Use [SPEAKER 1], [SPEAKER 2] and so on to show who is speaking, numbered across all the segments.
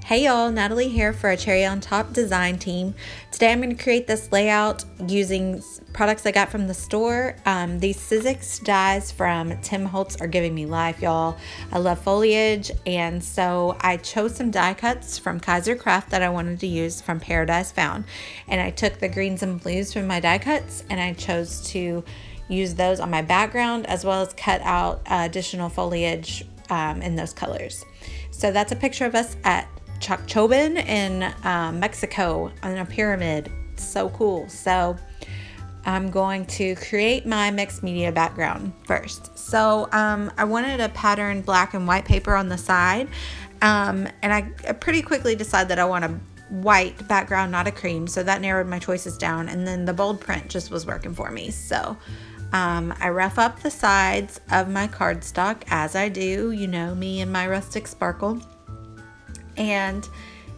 [SPEAKER 1] Hey y'all, Natalie here for a Cherry on Top design team. Today I'm going to create this layout using products I got from the store. These Sizzix dies from Tim Holtz are giving me life, y'all. I love foliage, and so I chose some die cuts from Kaiser Craft that I wanted to use from Paradise Found. And I took the greens and blues from my die cuts and I chose to use those on my background as well as cut out additional foliage in those colors. So that's a picture of us at Chocchoban in Mexico on a pyramid. So cool. So I'm going to create my mixed media background first. So I wanted a pattern black and white paper on the side, and I pretty quickly decided that I want a white background, not a cream, so that narrowed my choices down, and then the bold print just was working for me. So I rough up the sides of my cardstock as I do, you know me and my rustic sparkle. And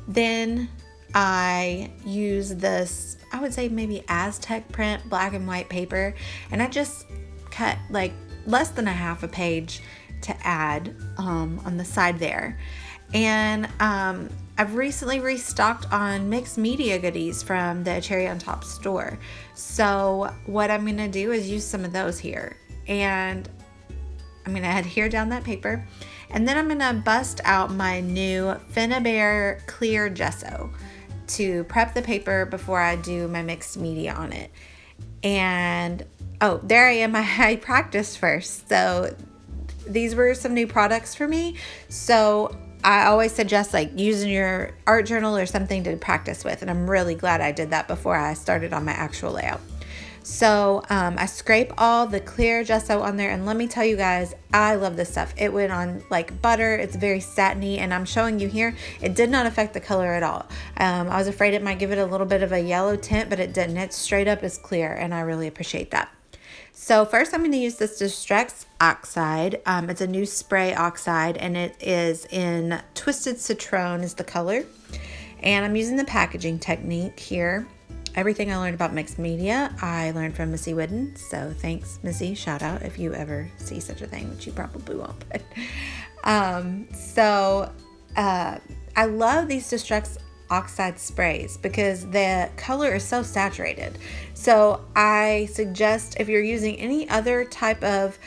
[SPEAKER 1] then I use this, I would say maybe Aztec print black and white paper, and I just cut like less than a half a page to add on the side there. And I've recently restocked on mixed media goodies from the Cherry on Top store. So what I'm going to do is use some of those here. And I'm going to adhere down that paper. And then I'm going to bust out my new Finnabair clear gesso to prep the paper before I do my mixed media on it. And oh, there I am. I practiced first. So these were some new products for me. So I always suggest like using your art journal or something to practice with. And I'm really glad I did that before I started on my actual layout. So I scrape all the clear gesso on there, and let me tell you guys, I love this stuff. It went on like butter. It's very satiny, and I'm showing you here, it did not affect the color at all. I was afraid it might give it a little bit of a yellow tint, but it didn't. It's straight up as clear, and I really appreciate that. So first I'm going to use this Distress oxide. It's a new spray oxide, and it is in Twisted Citron is the color. And I'm using the packaging technique here. Everything I learned about mixed media, I learned from Missy Whidden. So thanks, Missy. Shout out if you ever see such a thing, which you probably won't. But I love these Distress oxide sprays because the color is so saturated. So I suggest if you're using any other type of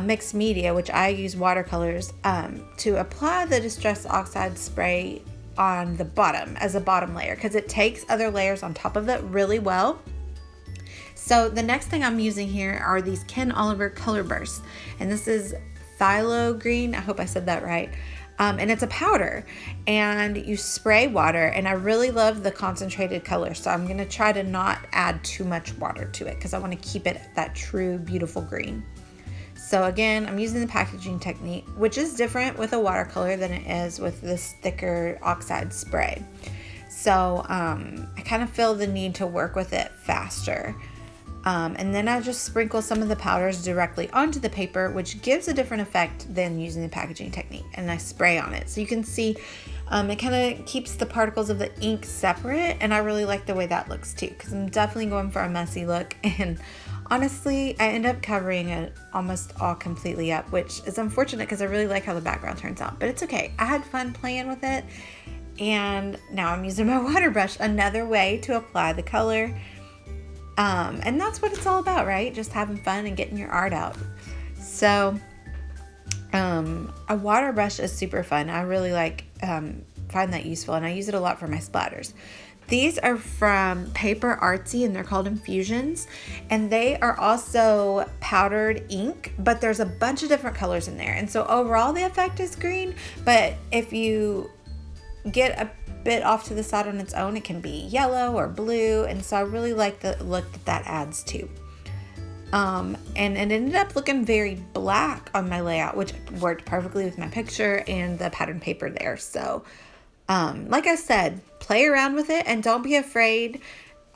[SPEAKER 1] mixed media, which I use watercolors, to apply the Distress oxide spray on the bottom as a bottom layer because it takes other layers on top of it really well. So the next thing I'm using here are these Ken Oliver color bursts, and this is phthalo green. I hope I said that right. And it's a powder, and you spray water, and I really love the concentrated color, so I'm going to try to not add too much water to it because I want to keep it that true beautiful green. So again, I'm using the packaging technique, which is different with a watercolor than it is with this thicker oxide spray. So I kind of feel the need to work with it faster. And then I just sprinkle some of the powders directly onto the paper, which gives a different effect than using the packaging technique. And I spray on it. So you can see it kind of keeps the particles of the ink separate. And I really like the way that looks too, because I'm definitely going for a messy look. And honestly, I end up covering it almost all completely up, which is unfortunate because I really like how the background turns out. But it's okay. I had fun playing with it. And now I'm using my water brush, another way to apply the color. And that's what it's all about, right? Just having fun and getting your art out. So a water brush is super fun. I really find that useful, and I use it a lot for my splatters. These are from Paper Artsy, and they're called infusions, and they are also powdered ink, but there's a bunch of different colors in there. And so overall the effect is green, but if you get a bit off to the side on its own, it can be yellow or blue, and so I really like the look that adds to. And it ended up looking very black on my layout, which worked perfectly with my picture and the pattern paper there. So like I said, play around with it and don't be afraid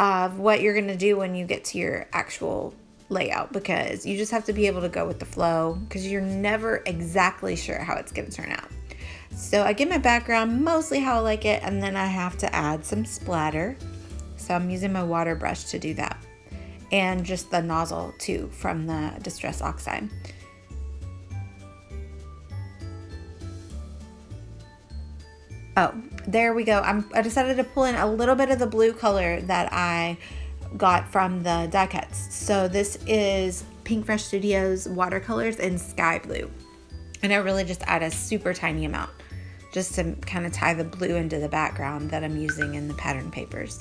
[SPEAKER 1] of what you're going to do when you get to your actual layout, because you just have to be able to go with the flow because you're never exactly sure how it's going to turn out. So I get my background mostly how I like it, and then I have to add some splatter. So I'm using my water brush to do that, and just the nozzle too from the Distress oxide. Oh, there we go. I decided to pull in a little bit of the blue color that I got from the die cuts. So this is Pink Fresh Studios watercolors in sky blue. And I really just add a super tiny amount just to kind of tie the blue into the background that I'm using in the pattern papers.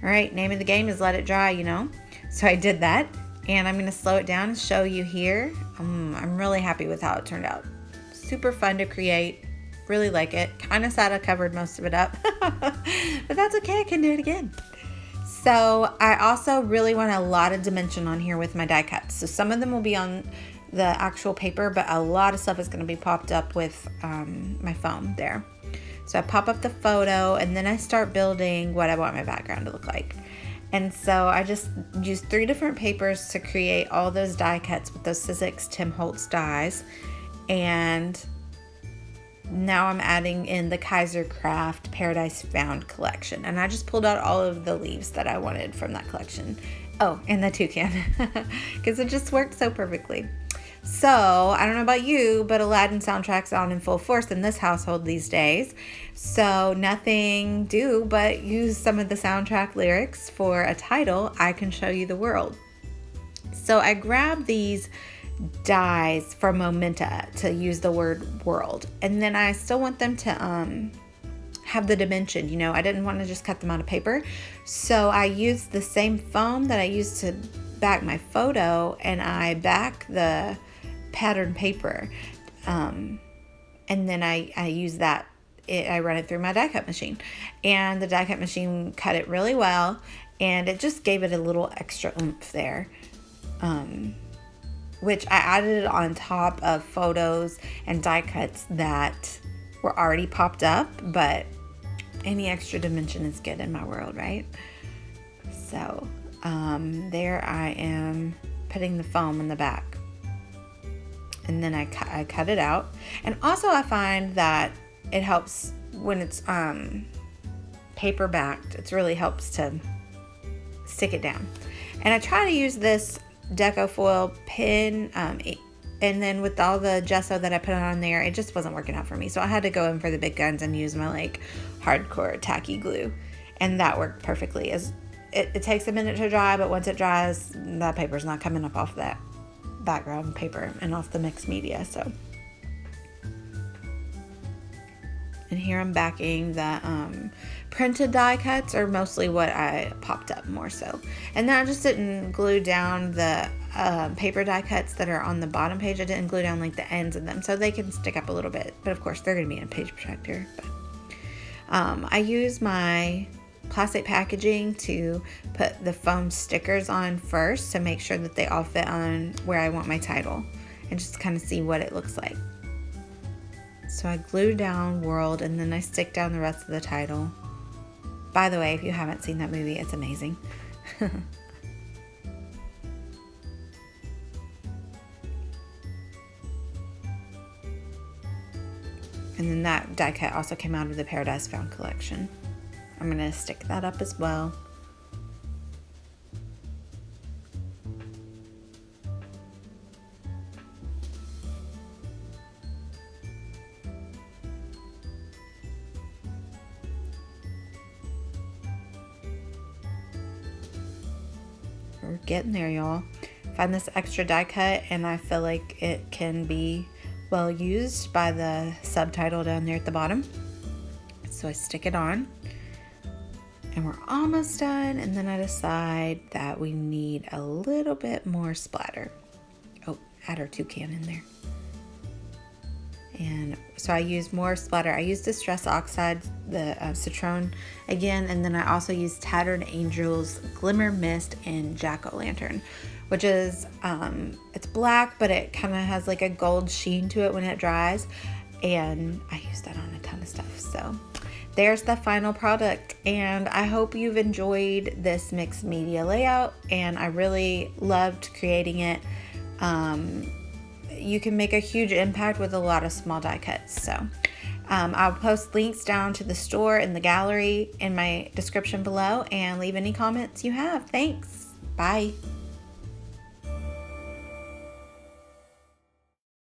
[SPEAKER 1] All right, name of the game is let it dry, you know. So I did that, and I'm gonna slow it down and show you here. I'm really happy with how it turned out. Super fun to create, really like it. Kind of sad I covered most of it up, but that's okay, I can do it again. So I also really want a lot of dimension on here with my die cuts. So some of them will be on the actual paper, but a lot of stuff is gonna be popped up with my foam there. So I pop up the photo, and then I start building what I want my background to look like. And so I just used 3 different papers to create all those die cuts with those Sizzix Tim Holtz dies. And now I'm adding in the Kaiser Craft Paradise Found collection. And I just pulled out all of the leaves that I wanted from that collection. Oh, and the toucan, because it just worked so perfectly. So, I don't know about you, but Aladdin soundtrack's on in full force in this household these days. So, nothing do but use some of the soundtrack lyrics for a title, I Can Show You the World. So, I grabbed these dies from Momenta to use the word world. And then I still want them to have the dimension, you know. I didn't want to just cut them out of paper. So, I used the same foam that I used to back my photo, and I back the pattern paper, and then I use that. I run it through my die cut machine, and the die cut machine cut it really well, and it just gave it a little extra oomph there, which I added on top of photos and die cuts that were already popped up, but any extra dimension is good in my world, right? So there I am putting the foam in the back. And then I cut it out. And also I find that it helps when it's paper backed. It really helps to stick it down. And I try to use this deco foil pin, and then with all the gesso that I put on there, it just wasn't working out for me. So I had to go in for the big guns and use my like hardcore tacky glue. And that worked perfectly. It takes a minute to dry, but once it dries, that paper's not coming up off that background paper and off the mixed media. So, and here I'm backing the printed die cuts, are mostly what I popped up more so. And then I just didn't glue down the paper die cuts that are on the bottom page. I didn't glue down like the ends of them, so they can stick up a little bit, but of course they're going to be in page protector. But I use my plastic packaging to put the foam stickers on first to make sure that they all fit on where I want my title, and just kind of see what it looks like. So I glue down world, and then I stick down the rest of the title. By the way, if you haven't seen that movie, it's amazing. And then that die cut also came out of the Paradise Found collection. I'm going to stick that up as well. We're getting there, y'all. Find this extra die cut, and I feel like it can be well used by the subtitle down there at the bottom. So I stick it on. And we're almost done, and then I decide that we need a little bit more splatter. Oh, add our toucan in there. And so I use more splatter. I use Distress Oxide, the Citron again, and then I also use Tattered Angels, Glimmer Mist, and Jack-O-Lantern, which is, it's black, but it kind of has like a gold sheen to it when it dries, and I use that on a ton of stuff. So there's the final product, and I hope you've enjoyed this mixed media layout, and I really loved creating it. You can make a huge impact with a lot of small die cuts. So I'll post links down to the store and the gallery in my description below, and leave any comments you have. Thanks. Bye.